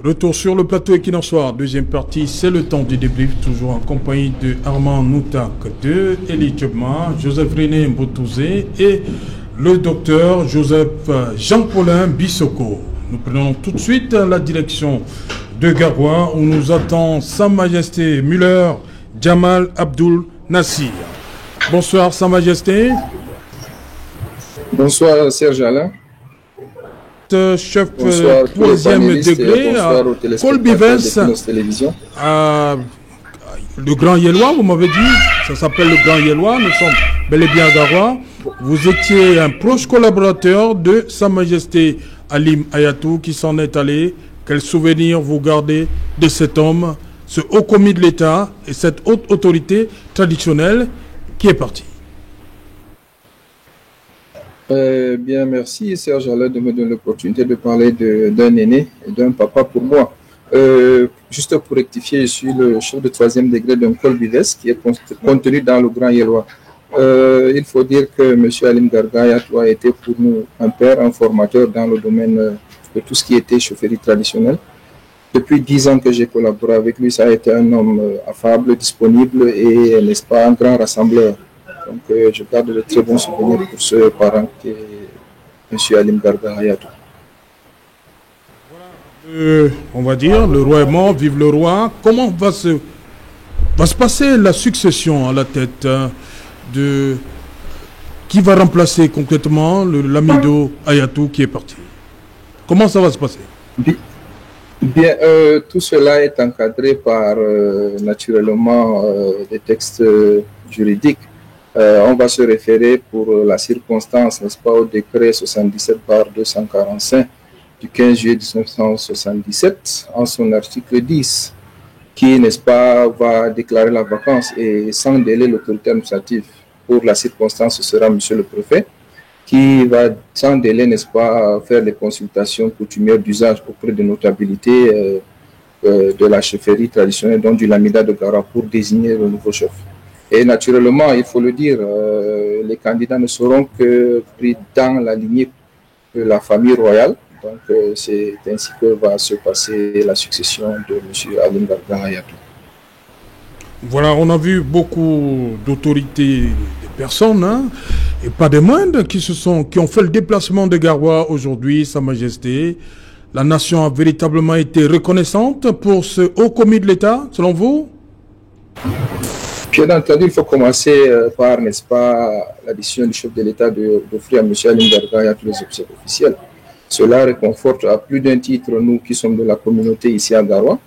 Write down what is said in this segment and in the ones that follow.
Retour sur le plateau équinoxoir, deuxième partie, c'est le temps du débrief, toujours en compagnie de Armand Noutak, de Elie Tchobma, Joseph-René Mbotouzé et le docteur Joseph Jean-Paulin Bissoko. Nous prenons tout de suite la direction de Garoua où nous attend Sa Majesté Muller Jamal Abdul Nassir. Bonsoir Sa Majesté. Bonsoir Serge Alain. Chef troisième degré à Colbives, le Grand Yélois, vous m'avez dit, ça s'appelle le Grand Yélois, nous sommes bel et bien à Garoua. Vous étiez un proche collaborateur de Sa Majesté Halim Hayatou qui s'en est allé. Quel souvenir vous gardez de cet homme, ce haut commis de l'État et cette haute autorité traditionnelle qui est partie? Bien, merci Serge Alain de me donner l'opportunité de parler d'un aîné et d'un papa pour moi. Juste pour rectifier, je suis le chef de troisième degré d'un Colbives qui est contenu dans le Grand Yélois. Il faut dire que M. Halim Garga Hayatou a été pour nous un père, un formateur dans le domaine de tout ce qui était chaufferie traditionnelle. Depuis 10 ans que j'ai collaboré avec lui, ça a été un homme affable, disponible et, n'est-ce pas, un grand rassembleur. Donc, je garde de très bons souvenirs pour ce parent qui est M. Halim Garga Hayatou. On va dire, le roi est mort, vive le roi. Comment va se passer la succession à la tête de... Qui va remplacer concrètement l'Amido Hayatou qui est parti? Comment ça va se passer? Bien, tout cela est encadré par, naturellement, des textes juridiques. On va se référer pour la circonstance, n'est-ce pas, au décret 77/245 du 15 juillet 1977, en son article 10, qui, n'est-ce pas, va déclarer la vacance et sans délai l'autorité administrative. Pour la circonstance, ce sera monsieur le préfet, qui va sans délai, n'est-ce pas, faire les consultations coutumières d'usage auprès de notabilités de la chefferie traditionnelle, donc du Lamida de Garoua, pour désigner le nouveau chef. Et naturellement, il faut le dire, les candidats ne seront que pris dans la lignée de la famille royale. Donc, c'est ainsi que va se passer la succession de M. Halim Garga Hayatou. Voilà, on a vu beaucoup d'autorités, de personnes, hein, et pas des moindres, qui ont fait le déplacement de Garoua aujourd'hui, Sa Majesté. La nation a véritablement été reconnaissante pour ce haut commis de l'État, selon vous? Bien entendu, il faut commencer par, n'est-ce pas, la décision du chef de l'État d'offrir à M. Halim Garga Hayatou les obsèques officielles. Cela réconforte à plus d'un titre, nous qui sommes de la communauté ici à Garoua.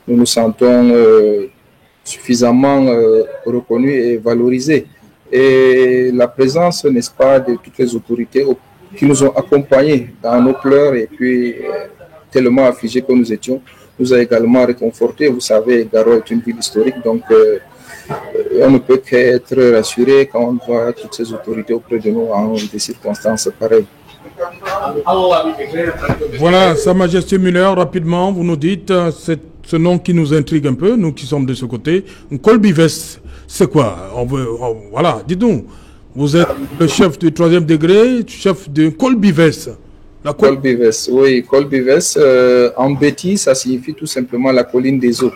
Nous nous sentons suffisamment reconnus et valorisés. Et la présence, n'est-ce pas, de toutes les autorités qui nous ont accompagnés dans nos pleurs et puis tellement affligés que nous étions, nous a également réconfortés. Vous savez, Garoua est une ville historique, donc on ne peut qu'être rassuré quand on voit toutes ces autorités auprès de nous en des circonstances pareilles. Voilà, Sa Majesté Muller, rapidement, vous nous dites ce nom qui nous intrigue un peu, nous qui sommes de ce côté. Colbives, c'est quoi? Voilà, dites-nous. Vous êtes le chef du troisième degré, chef de Colbives. Colbives, oui, Colbives, en bétis, ça signifie tout simplement la colline des eaux.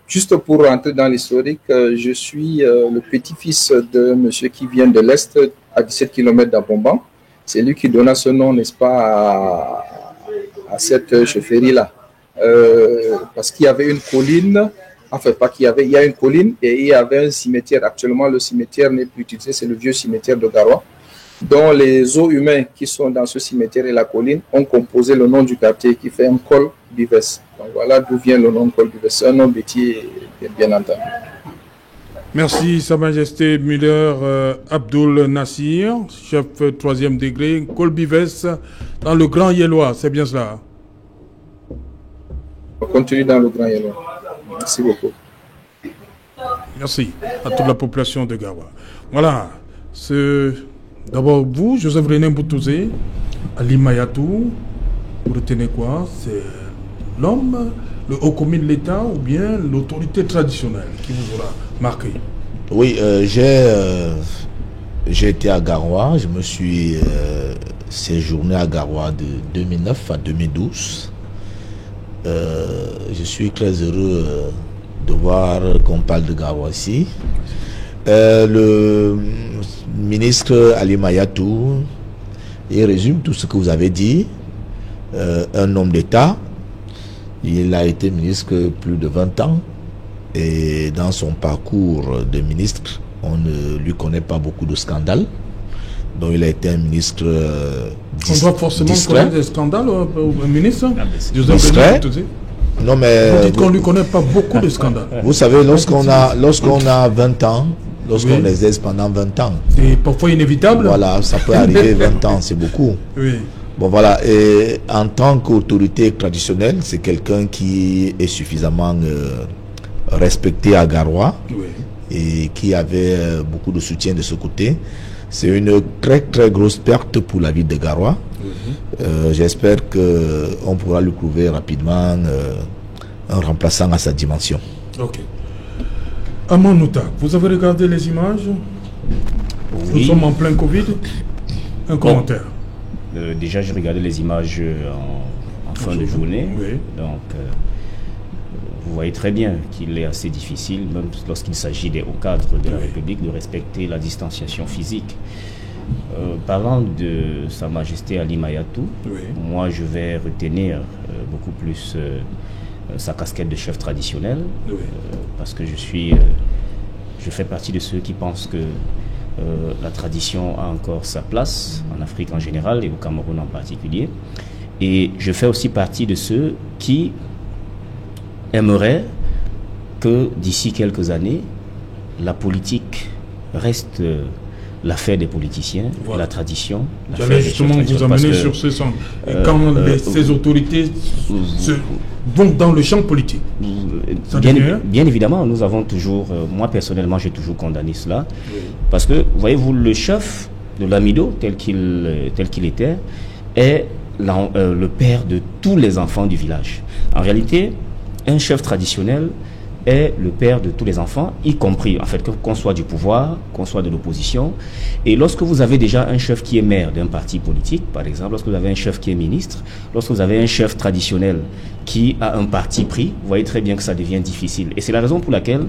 Juste pour rentrer dans l'historique, je suis le petit-fils de monsieur qui vient de l'Est, à 17 km d'Abomban. C'est lui qui donna ce nom, n'est-ce pas, à cette chefferie-là. Parce qu'il y avait une colline, enfin pas qu'il y avait, il y a une colline et il y avait un cimetière. Actuellement, le cimetière n'est plus utilisé, c'est le vieux cimetière de Garoua, dont les os humains qui sont dans ce cimetière et la colline ont composé le nom du quartier qui fait un Colbives. Donc voilà d'où vient le nom Colbives. C'est un nom bêtier, bien entendu. Merci Sa Majesté Muller Abdul Nassir, chef troisième degré, Colbives, dans le Grand Yélois, c'est bien cela? On continue dans le Grand Yélois. Merci beaucoup. Merci à toute la population de Garoua. Voilà, d'abord vous, Joseph-René Mbotouzé, Halim Hayatou, vous retenez quoi? C'est l'homme, le haut commis de l'État ou bien l'autorité traditionnelle qui vous aura marqué? Oui, j'ai été à Garoua, je me suis séjourné à Garoua de 2009 à 2012. je suis très heureux de voir qu'on parle de Garoua ici. Le ministre Ali Mayatou, il résume tout ce que vous avez dit. Un homme d'État, il a été ministre plus de 20 ans et dans son parcours de ministre, on ne lui connaît pas beaucoup de scandales. Donc il a été un ministre on doit forcément connaître des scandales un ministre discret. Non, mais vous dites qu'on ne lui connaît pas beaucoup de scandales. Vous savez, lorsqu'on a 20 ans, lorsqu'on exerce pendant 20 ans, c'est parfois inévitable. Voilà, ça peut arriver. 20 ans, c'est beaucoup. Oui. Bon, voilà, et en tant qu'autorité traditionnelle, c'est quelqu'un qui est suffisamment respecté à Garoua, oui, et qui avait beaucoup de soutien de ce côté. C'est une très très grosse perte pour la ville de Garoua. J'espère qu'on pourra lui trouver rapidement un remplaçant à sa dimension. Ok. Armand Nouta, vous avez regardé les images? Oui. Nous sommes en plein Covid. Un commentaire. Déjà, j'ai regardé les images en fin de journée. Oui. Donc, vous voyez très bien qu'il est assez difficile, même lorsqu'il s'agit des hauts cadres de la République, de respecter la distanciation physique. Parlant de Sa Majesté Ali Mayatou, moi je vais retenir beaucoup plus sa casquette de chef traditionnel, parce que je fais partie de ceux qui pensent que la tradition a encore sa place en Afrique en général et au Cameroun en particulier. Et je fais aussi partie de ceux qui aimeraient que d'ici quelques années, la politique reste l'affaire des politiciens, voilà, et la tradition. J'allais justement vous amener sur ce sens. Et quand ces autorités vont dans le champ politique, bien évidemment, nous avons toujours, moi personnellement, j'ai toujours condamné cela. Oui. Parce que, voyez-vous, le chef de l'Amido, tel qu'il était, est le père de tous les enfants du village. En réalité, un chef traditionnel est le père de tous les enfants, y compris, en fait, qu'on soit du pouvoir, qu'on soit de l'opposition. Et lorsque vous avez déjà un chef qui est maire d'un parti politique, par exemple, lorsque vous avez un chef qui est ministre, lorsque vous avez un chef traditionnel qui a un parti pris, vous voyez très bien que ça devient difficile. Et c'est la raison pour laquelle,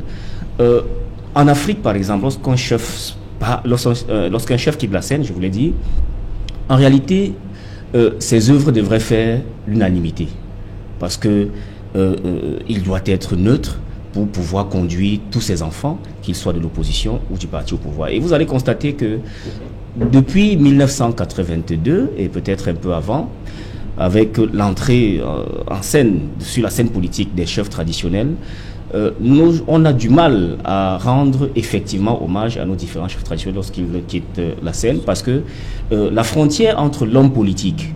en Afrique, par exemple, lorsqu'un chef quitte la scène, je vous l'ai dit, en réalité, ses œuvres devraient faire l'unanimité. Parce que il doit être neutre pour pouvoir conduire tous ses enfants, qu'ils soient de l'opposition ou du parti au pouvoir. Et vous allez constater que depuis 1982, et peut-être un peu avant, avec l'entrée en scène, sur la scène politique des chefs traditionnels, on a du mal à rendre effectivement hommage à nos différents chefs traditionnels lorsqu'ils quittent la scène, parce que la frontière entre l'homme politique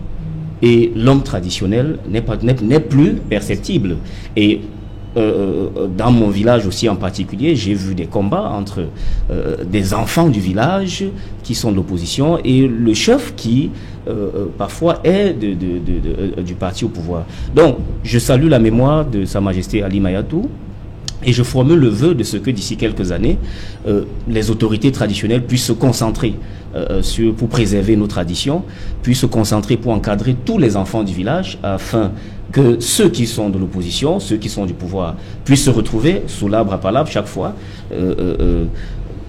et l'homme traditionnel n'est plus perceptible. Et dans mon village aussi en particulier, j'ai vu des combats entre des enfants du village qui sont de l'opposition et le chef qui parfois est du parti au pouvoir. Donc, je salue la mémoire de Sa Majesté Ali Mayatou. Et je formule le vœu de ce que d'ici quelques années, les autorités traditionnelles puissent se concentrer pour préserver nos traditions, puissent se concentrer pour encadrer tous les enfants du village, afin que ceux qui sont de l'opposition, ceux qui sont du pouvoir, puissent se retrouver sous l'arbre à palabre chaque fois,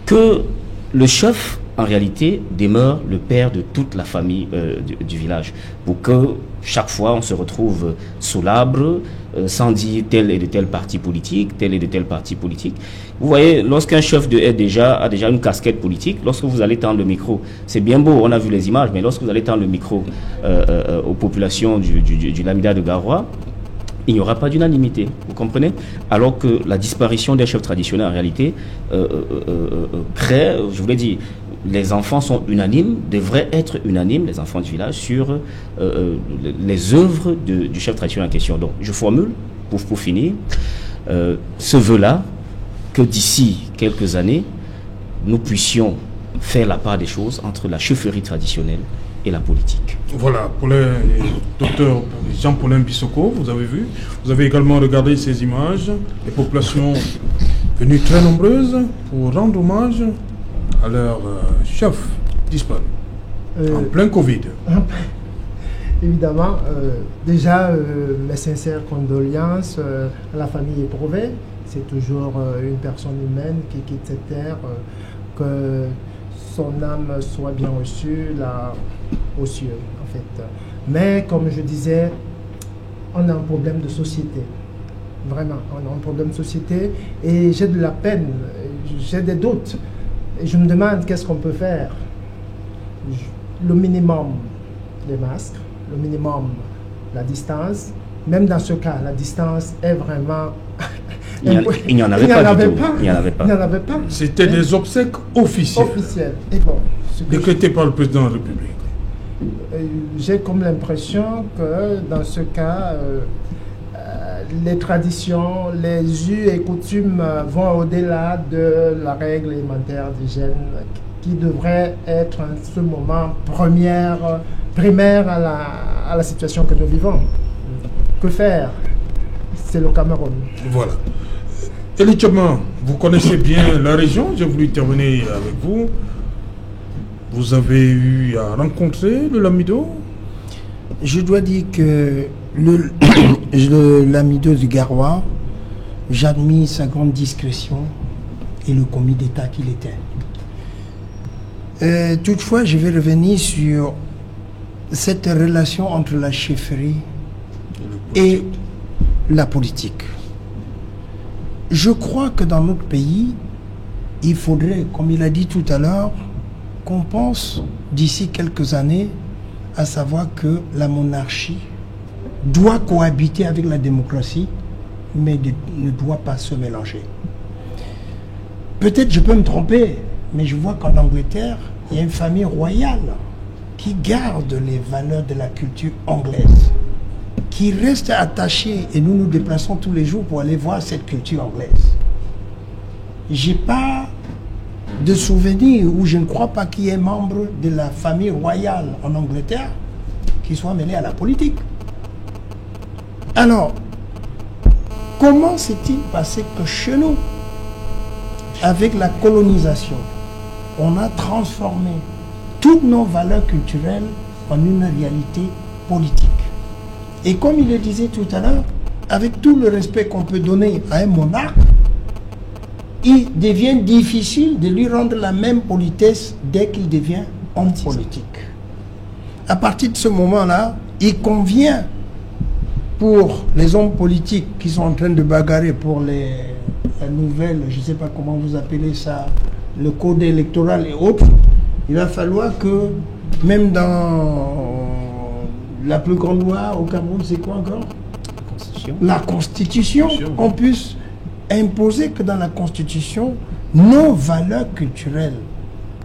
que le chef, en réalité, demeure le père de toute la famille du village, pour que chaque fois on se retrouve sous l'arbre, sans dire tel et de tel parti politique, tel et de tel parti politique. Vous voyez, lorsqu'un chef a déjà une casquette politique, lorsque vous allez tendre le micro, c'est bien beau, on a vu les images, mais lorsque vous allez tendre le micro aux populations du Lamida de Garoua, il n'y aura pas d'unanimité, vous comprenez? Alors que la disparition des chefs traditionnels, en réalité, crée, je vous l'ai dit, les enfants sont unanimes, devraient être unanimes, les enfants du village, sur les œuvres du chef traditionnel en question. Donc, je formule, pour finir, ce vœu-là, que d'ici quelques années, nous puissions faire la part des choses entre la chefferie traditionnelle et la politique. Voilà, pour le docteur Jean-Paulin Bissoko, vous avez vu, vous avez également regardé ces images, les populations venues très nombreuses pour rendre hommage à leur chef disparu, en plein Covid. évidemment, déjà, mes sincères condoléances à la famille éprouvée. C'est toujours une personne humaine qui quitte cette terre, que son âme soit bien reçue là, aux cieux, en fait. Mais comme je disais, on a un problème de société. Vraiment, on a un problème de société et j'ai de la peine, j'ai des doutes. Et je me demande qu'est-ce qu'on peut faire. Le minimum des masques, le minimum la distance. Même dans ce cas, la distance est vraiment... Il n'y en avait pas du tout. Il n'y en avait pas. C'était des obsèques officielles. Et bon, décrétées par le président de la République. J'ai comme l'impression que dans ce cas, les traditions, les us et coutumes vont au-delà de la règle élémentaire d'hygiène qui devrait être en ce moment primaire à la situation que nous vivons. Que faire? C'est le Cameroun. Voilà. Elie Tchobman, vous connaissez bien la région, j'ai voulu terminer avec vous. Vous avez eu à rencontrer le Lamido? Je dois dire que le Lamido du Garoua, j'admire sa grande discrétion et le commis d'État qu'il était. Toutefois, je vais revenir sur cette relation entre la chefferie et la politique. Je crois que dans notre pays, il faudrait, comme il a dit tout à l'heure, qu'on pense d'ici quelques années à savoir que la monarchie doit cohabiter avec la démocratie, mais ne doit pas se mélanger. Peut-être je peux me tromper, mais je vois qu'en Angleterre, il y a une famille royale qui garde les valeurs de la culture anglaise, qui reste attachée, et nous nous déplaçons tous les jours pour aller voir cette culture anglaise. J'ai pas de souvenir, ou je ne crois pas qu'il y ait membre de la famille royale en Angleterre qui soit mêlé à la politique. Alors, comment s'est-il passé que chez nous, avec la colonisation, on a transformé toutes nos valeurs culturelles en une réalité politique? Et comme il le disait tout à l'heure, avec tout le respect qu'on peut donner à un monarque, il devient difficile de lui rendre la même politesse dès qu'il devient homme politique. À partir de ce moment-là, il convient pour les hommes politiques qui sont en train de bagarrer pour la nouvelle, je ne sais pas comment vous appelez ça, le code électoral et autres, il va falloir que même dans la plus grande loi au Cameroun, c'est quoi encore? La Constitution. On puisse imposer que dans la Constitution, nos valeurs culturelles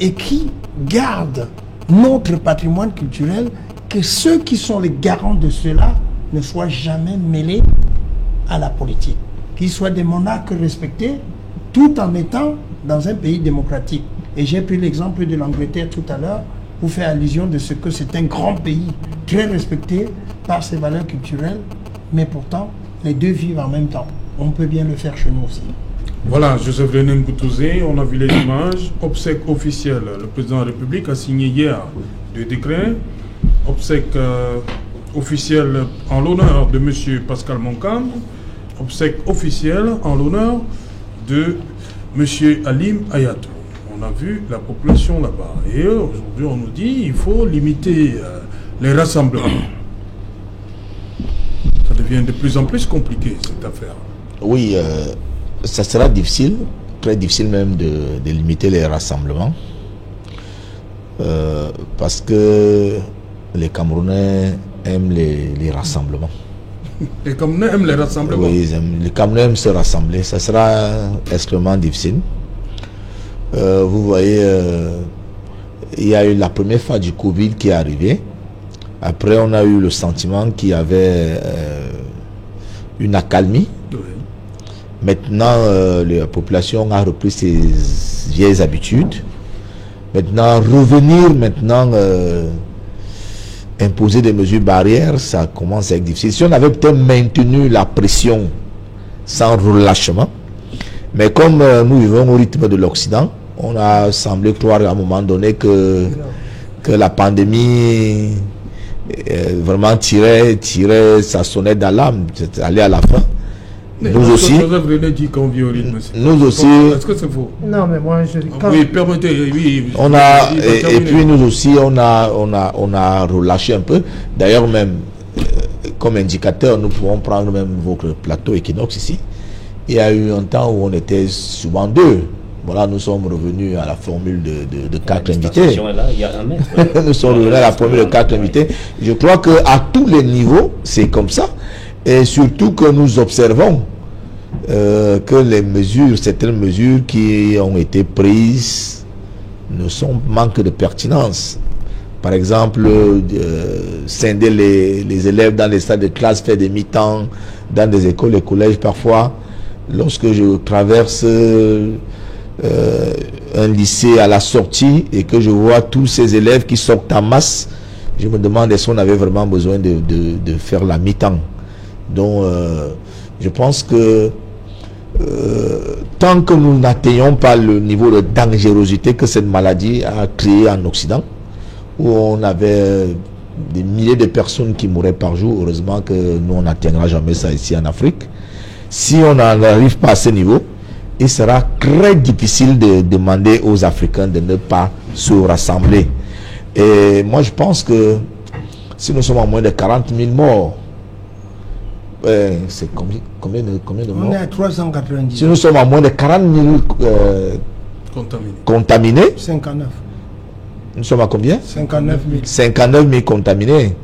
et qui gardent notre patrimoine culturel, que ceux qui sont les garants de cela ne soient jamais mêlés à la politique. Qu'ils soient des monarques respectés tout en étant dans un pays démocratique. Et j'ai pris l'exemple de l'Angleterre tout à l'heure pour faire allusion de ce que c'est un grand pays très respecté par ses valeurs culturelles, mais pourtant les deux vivent en même temps. On peut bien le faire chez nous aussi. Voilà, Joseph René Mboutouzé, on a vu les images. Obsèques officielles, le président de la République a signé hier 2 décrets. Obsèques officielles en l'honneur de M. Pascal Moncam. Obsèques officielles en l'honneur de M. Halim Hayatou. On a vu la population là-bas. Et aujourd'hui, on nous dit qu'il faut limiter les rassemblements. Ça devient de plus en plus compliqué, cette affaire. Oui, ça sera difficile, très difficile même de limiter les rassemblements. Parce que les Camerounais aiment les rassemblements. Les Camerounais aiment les rassemblements? Oui, les Camerounais aiment se rassembler. Ça sera extrêmement difficile. Vous voyez, il y a eu la première phase du Covid qui est arrivée. Après, on a eu le sentiment qu'il y avait une accalmie. Oui. Maintenant, la population a repris ses vieilles habitudes. Maintenant, revenir imposer des mesures barrières, ça commence à être difficile. Si on avait peut-être maintenu la pression sans relâchement, mais comme nous vivons au rythme de l'Occident, on a semblé croire à un moment donné que la pandémie vraiment tirer sa sonnette d'alarme, aller à la fin. Mais nous aussi. Dit qu'on vit au rythme. Nous aussi. Est-ce que c'est faux? Non, mais moi je. Oui, permettez. Oui, on a et puis nous aussi on a relâché un peu. D'ailleurs même comme indicateur, nous pouvons prendre même votre plateau Equinox ici. Il y a eu un temps où on était souvent 2. Voilà, nous sommes revenus à la formule de 4 invités. Là, il y a un mètre. Nous sommes revenus à la formule de 4 invités. Je crois que à tous les niveaux, c'est comme ça. Et surtout que nous observons que les mesures, certaines mesures qui ont été prises manquent de pertinence. Par exemple, scinder les élèves dans les salles de classe, faire des mi-temps dans des écoles et collèges parfois. Lorsque je traverse un lycée à la sortie et que je vois tous ces élèves qui sortent en masse, je me demande est-ce qu'on avait vraiment besoin de faire la mi-temps. Donc, je pense que tant que nous n'atteignons pas le niveau de dangerosité que cette maladie a créé en Occident, où on avait des milliers de personnes qui mouraient par jour, heureusement que nous, on n'atteindra jamais ça ici en Afrique. Si on n'en arrive pas à ce niveau, il sera très difficile de demander aux Africains de ne pas se rassembler. Et moi, je pense que si nous sommes à moins de 40 000 morts, c'est combien de morts? On est à 390. Si nous sommes à moins de 40 000 contaminés, 59. Nous sommes à combien? 59 000. 59 000 contaminés.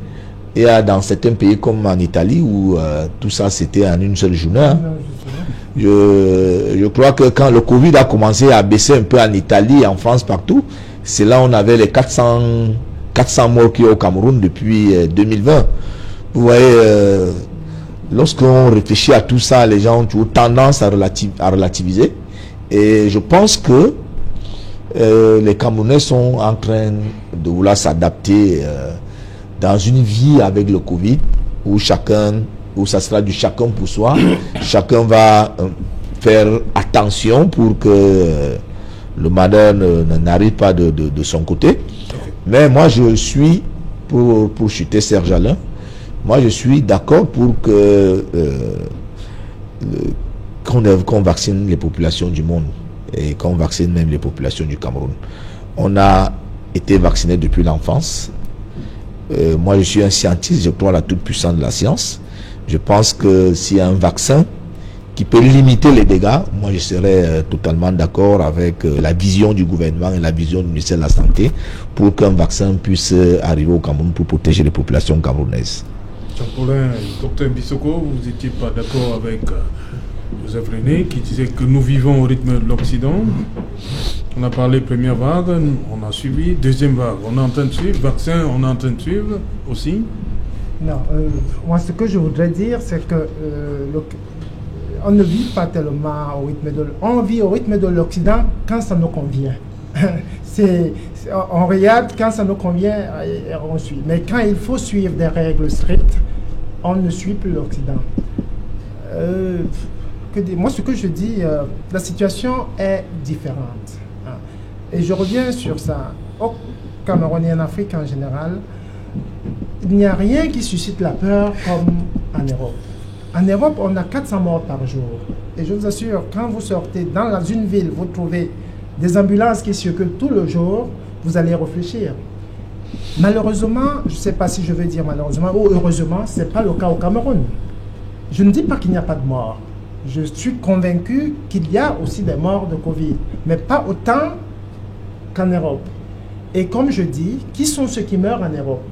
Il y a dans certains pays comme en Italie où tout ça c'était en une seule journée. Hein. Je crois que quand le Covid a commencé à baisser un peu en Italie, en France, partout, c'est là où on avait les 400 morts qui au Cameroun depuis 2020. Vous voyez, lorsqu'on réfléchit à tout ça, les gens ont toujours tendance à relativiser. Et je pense que les Camerounais sont en train de vouloir s'adapter dans une vie avec le Covid où ça sera du chacun pour soi. Chacun va faire attention pour que le malheur n'arrive pas de son côté. Mais moi je suis pour chuter Serge Alain. Moi je suis d'accord pour que qu'on vaccine les populations du monde et qu'on vaccine même les populations du Cameroun. On a été vacciné depuis l'enfance. Moi je suis un scientiste, je crois à la toute puissance de la science. Je pense que s'il y a un vaccin qui peut limiter les dégâts, moi je serais totalement d'accord avec la vision du gouvernement et la vision du ministère de la Santé pour qu'un vaccin puisse arriver au Cameroun pour protéger les populations camerounaises. Jean-Paulin, docteur Bissoko, vous n'étiez pas d'accord avec Joseph René qui disait que nous vivons au rythme de l'Occident. On a parlé première vague, on a suivi, deuxième vague, on est en train de suivre, vaccin, on est en train de suivre aussi. Non, moi ce que je voudrais dire, c'est que on ne vit pas tellement au rythme on vit au rythme de l'Occident quand ça nous convient. On regarde quand ça nous convient, on suit. Mais quand il faut suivre des règles strictes, on ne suit plus l'Occident. Moi, ce que je dis, la situation est différente. Hein. Et je reviens sur ça. Au Cameroun et en Afrique en général, il n'y a rien qui suscite la peur comme en Europe. En Europe, on a 400 morts par jour. Et je vous assure, quand vous sortez dans une ville, vous trouvez des ambulances qui circulent tout le jour, vous allez réfléchir. Malheureusement, je ne sais pas si je veux dire malheureusement ou heureusement, ce n'est pas le cas au Cameroun. Je ne dis pas qu'il n'y a pas de morts. Je suis convaincu qu'il y a aussi des morts de Covid, mais pas autant qu'en Europe. Et comme je dis, qui sont ceux qui meurent en Europe?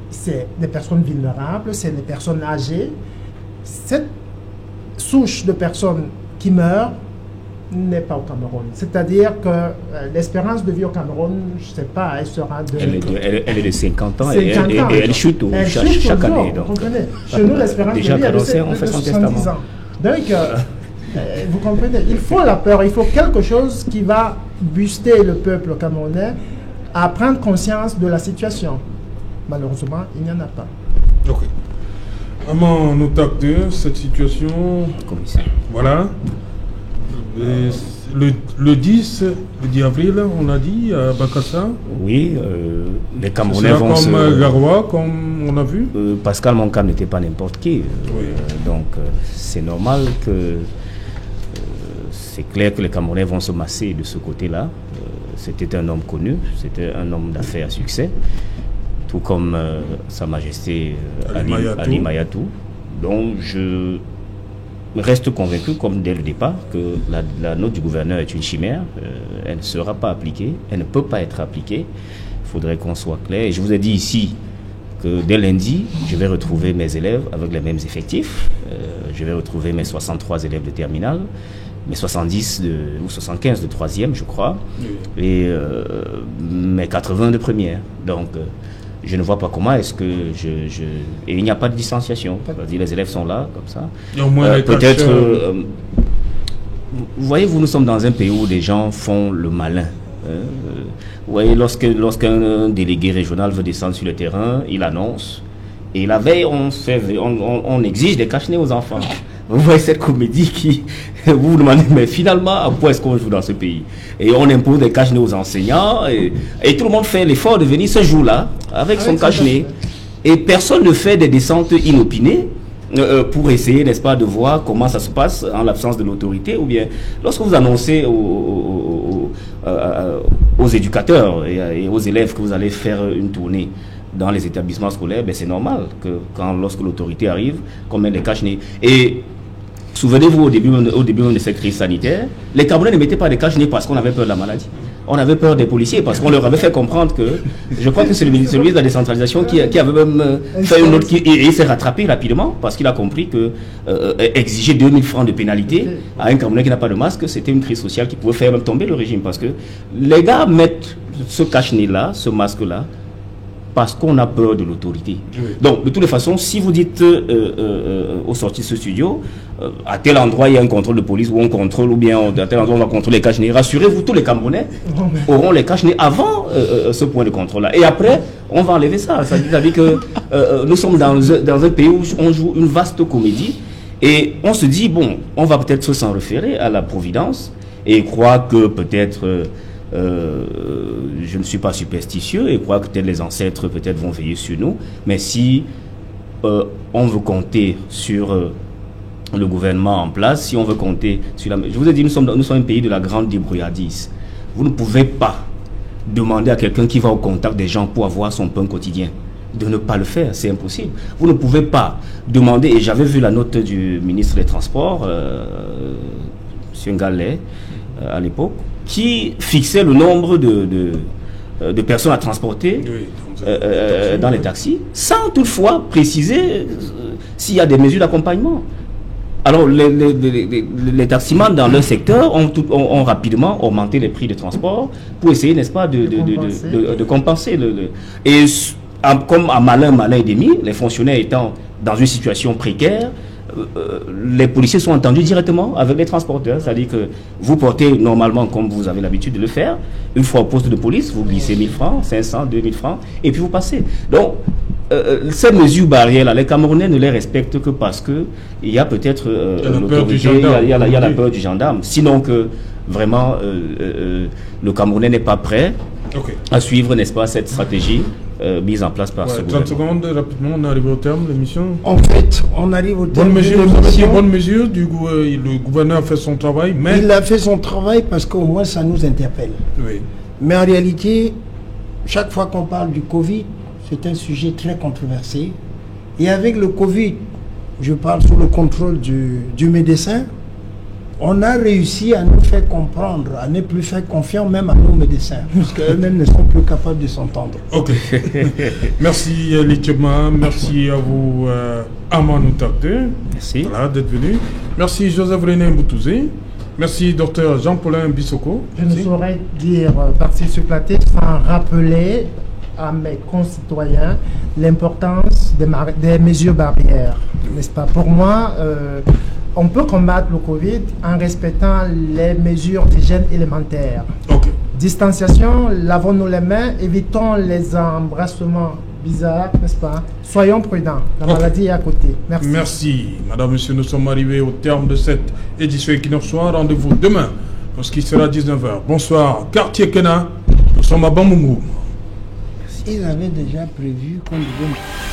C'est des personnes vulnérables, c'est des personnes âgées. Cette souche de personnes qui meurent n'est pas au Cameroun. C'est-à-dire que l'espérance de vie au Cameroun, je ne sais pas, elle sera de... Elle est de 50 ans 50 et elle chute chaque année. Vous comprenez? Chez nous, l'espérance de vie est de 70 ans. Donc, vous comprenez, il faut la peur, il faut quelque chose qui va booster le peuple camerounais à prendre conscience de la situation. Malheureusement, il n'y en a pas. Ok. Vraiment, on attaque de cette situation. Commissaire. Voilà. le 10 avril, on a dit, à Bakassa. Oui, les Camerounais vont comme Garoua, comme on a vu. Pascal Moncam n'était pas n'importe qui. Donc, c'est normal que... c'est clair que les Camerounais vont se masser de ce côté-là. C'était un homme connu, c'était un homme d'affaires à succès, tout comme Sa Majesté Ali Mayatou. Donc, je reste convaincu, comme dès le départ, que la note du gouverneur est une chimère. Elle ne sera pas appliquée, elle ne peut pas être appliquée. Il faudrait qu'on soit clair. Et je vous ai dit ici que dès lundi, je vais retrouver mes élèves avec les mêmes effectifs. Je vais retrouver mes 63 élèves de terminale, mes 70 ou 75 de troisième, je crois, et mes 80 de première. Donc, je ne vois pas comment est-ce que et il n'y a pas de distanciation. C'est-à-dire, les élèves sont là, comme ça. Peut-être... vous voyez, nous sommes dans un pays où des gens font le malin. Vous voyez, lorsqu'un délégué régional veut descendre sur le terrain, il annonce. Et la veille, on exige des cache-nez aux enfants. Vous voyez cette comédie qui... Vous vous demandez, mais finalement, à quoi est-ce qu'on joue dans ce pays? Et on impose des cache-nez aux enseignants. Et tout le monde fait l'effort de venir ce jour-là avec son cache-nez. Et personne ne fait des descentes inopinées pour essayer, n'est-ce pas, de voir comment ça se passe en l'absence de l'autorité. Ou bien, lorsque vous annoncez aux éducateurs et aux élèves que vous allez faire une tournée dans les établissements scolaires, ben c'est normal que lorsque l'autorité arrive, qu'on mette des cache-nez. Et souvenez-vous, au début de cette crise sanitaire, les Camerounais ne mettaient pas des cache-nez parce qu'on avait peur de la maladie. On avait peur des policiers parce qu'on leur avait fait comprendre que, je crois que c'est le ministre de la décentralisation qui avait même fait une note et il s'est rattrapé rapidement parce qu'il a compris que exiger 2000 francs de pénalité à un Camerounais qui n'a pas de masque, c'était une crise sociale qui pouvait faire même tomber le régime, parce que les gars mettent ce cache-nez-là, ce masque-là, parce qu'on a peur de l'autorité. Donc, de toutes les façons, si vous dites au sorti de ce studio, à tel endroit il y a un contrôle de police ou un contrôle, ou bien à tel endroit on va contrôler les cache-nez, rassurez-vous, tous les Camerounais auront les cache-nez avant ce point de contrôle-là. Et après, on va enlever ça. Ça veut dire que nous sommes dans un pays où on joue une vaste comédie et on se dit, bon, on va peut-être s'en référer à la Providence et croire que peut-être... je ne suis pas superstitieux et crois que peut-être les ancêtres peut-être vont veiller sur nous, mais si on veut compter sur le gouvernement en place, si on veut compter sur la... Je vous ai dit, nous sommes un pays de la grande débrouillardise. Vous ne pouvez pas demander à quelqu'un qui va au contact des gens pour avoir son pain quotidien de ne pas le faire, c'est impossible. Vous ne pouvez pas demander, et j'avais vu la note du ministre des Transports, M. Ngalé, à l'époque, qui fixait le nombre de personnes à transporter dans les taxis, sans toutefois préciser s'il y a des mesures d'accompagnement. Alors, les taximans dans leur secteur ont rapidement augmenté les prix de transport pour essayer, n'est-ce pas, de compenser. Et comme à malin et demi, les fonctionnaires étant dans une situation précaire, les policiers sont entendus directement avec les transporteurs. C'est-à-dire que vous portez normalement, comme vous avez l'habitude de le faire, une fois au poste de police, vous glissez 1000 francs, 500, 2000 francs, et puis vous passez. Donc, ces mesures barrières-là, les Camerounais ne les respectent que parce qu'il y a peut-être l'autorité, il y a la peur du gendarme. Sinon que, vraiment, le Camerounais n'est pas prêt à suivre, n'est-ce pas, cette stratégie mise en place par ce gouvernement. 30 secondes, rapidement, on arrive au terme de l'émission. En fait, on arrive au terme de l'émission. Bonne mesure, le gouverneur a fait son travail, mais... Il a fait son travail parce qu'au moins ça nous interpelle. Oui. Mais en réalité, chaque fois qu'on parle du Covid, c'est un sujet très controversé. Et avec le Covid, je parle sous le contrôle du médecin, on a réussi à nous faire comprendre, à ne plus faire confiance même à nos médecins, parce qu'eux-mêmes ne sont plus capables de s'entendre. Ok. Merci Litchema, merci à vous Armand Noutakde. Merci. Voilà, d'être venu. Merci Joseph René Mboutouzé. Merci Dr Jean-Paulin Bissoko. Je ne saurais dire partir sur plateau sans rappeler à mes concitoyens l'importance des mesures barrières, n'est-ce pas? Pour moi, on peut combattre le Covid en respectant les mesures d'hygiène élémentaires. Okay. Distanciation, lavons-nous les mains, évitons les embrassements bizarres, n'est-ce pas? Soyons prudents, la maladie est à côté. Merci. Merci. Madame, Monsieur, nous sommes arrivés au terme de cette édition Equinox Soir. Rendez-vous demain parce qu'il sera 19h. Bonsoir, quartier Kena, nous sommes à Bamboumou. Ils avaient déjà prévu qu'on devait...